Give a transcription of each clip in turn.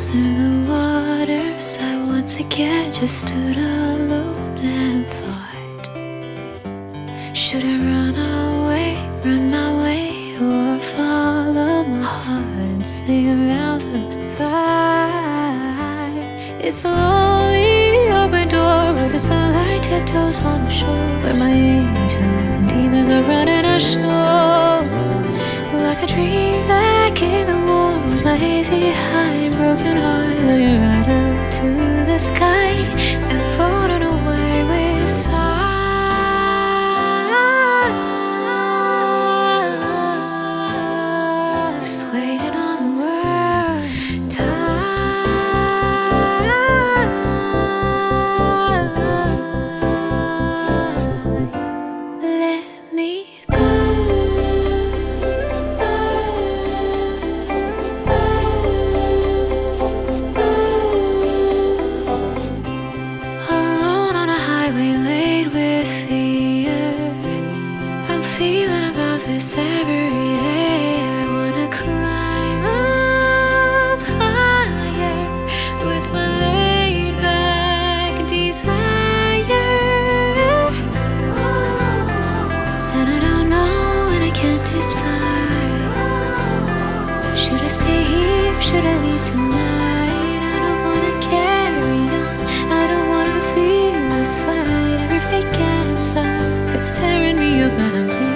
closer the waters. I once again just stood alone and thought, should I run away, run my way, or follow my heart and sing around the fire? It's a lonely open door where the sunlight tiptoes on the shore, where my angels and demons are running ashore. Like a dream back in the warmth, my hazy high and broken heart, looking right up to the sky and floating away with time. Just waiting on the word time. Let me go. Alone on a highway laid with fear, I'm feeling about this every day. I wanna climb up higher with my laid back desire. And I don't know and I can't decide. Should I stay here? Should I leave tonight? I don't wanna carry on. I don't wanna feel this fight. Every fake campsite is tearing me up and I'm bleeding.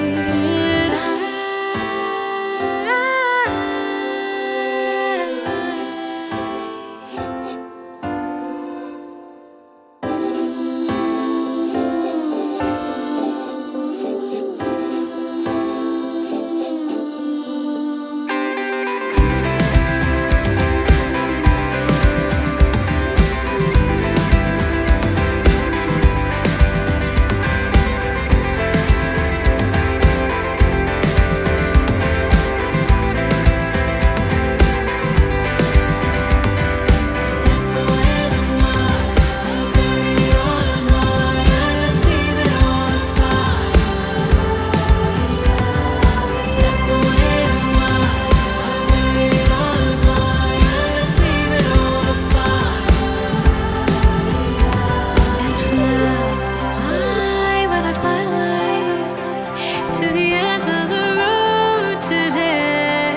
To the ends of the road today,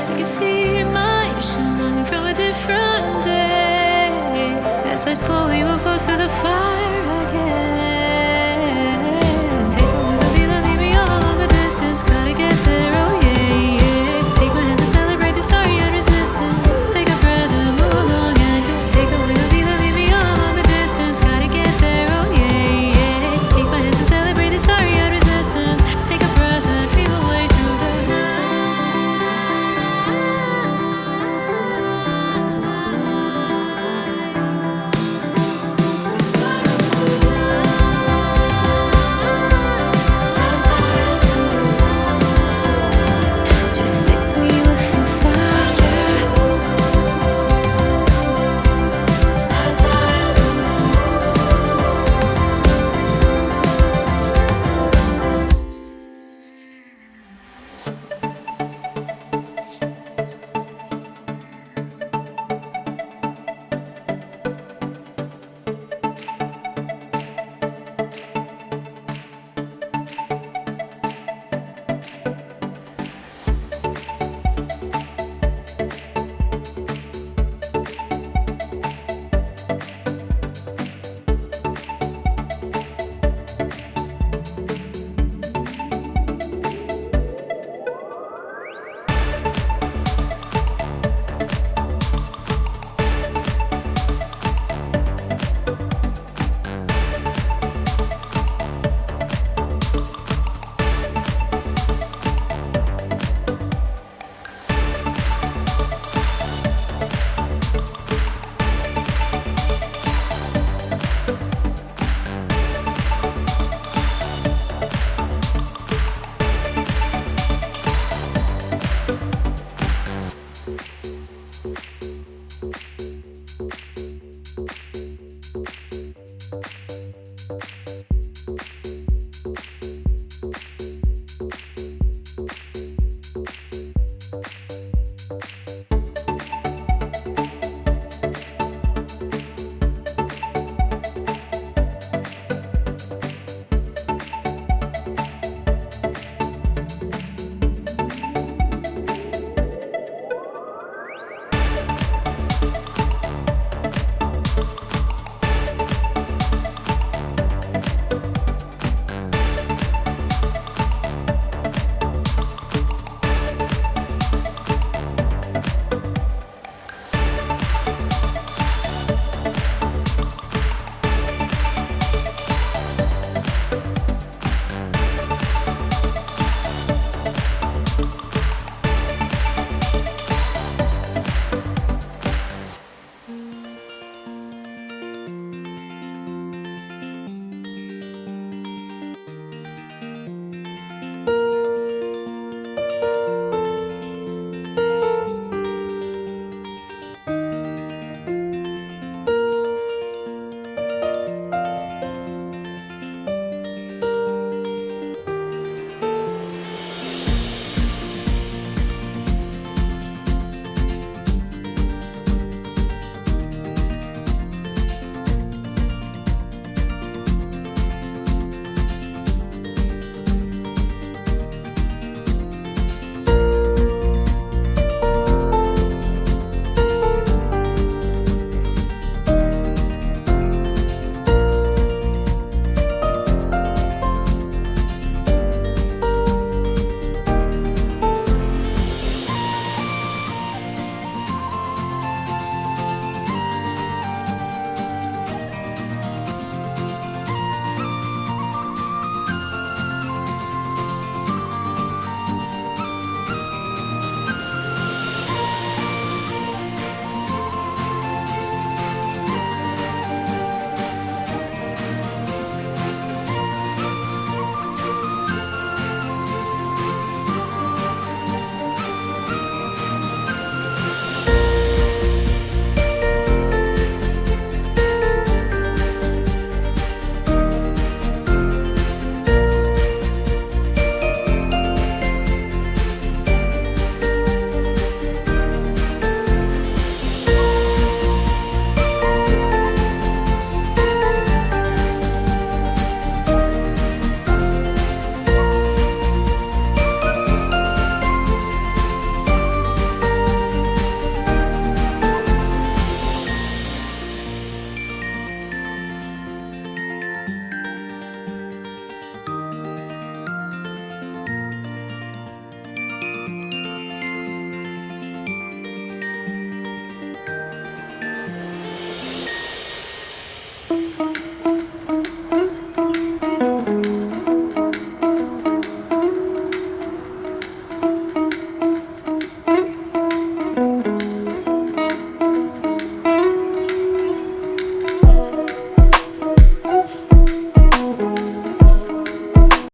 I can see my shine from a different day as I slowly move close to the fire again. Take me with the feeling, leave me all along the distance. Gotta get there, oh yeah, yeah. Take my hand and celebrate the sorry and resistance. Take a breath and move along and take away the feeling, leave me all along the distance. Gotta get there, oh yeah, yeah. Take my hand and celebrate the sorry and resistance. Take a breath and dream away through the just stick me with the fire.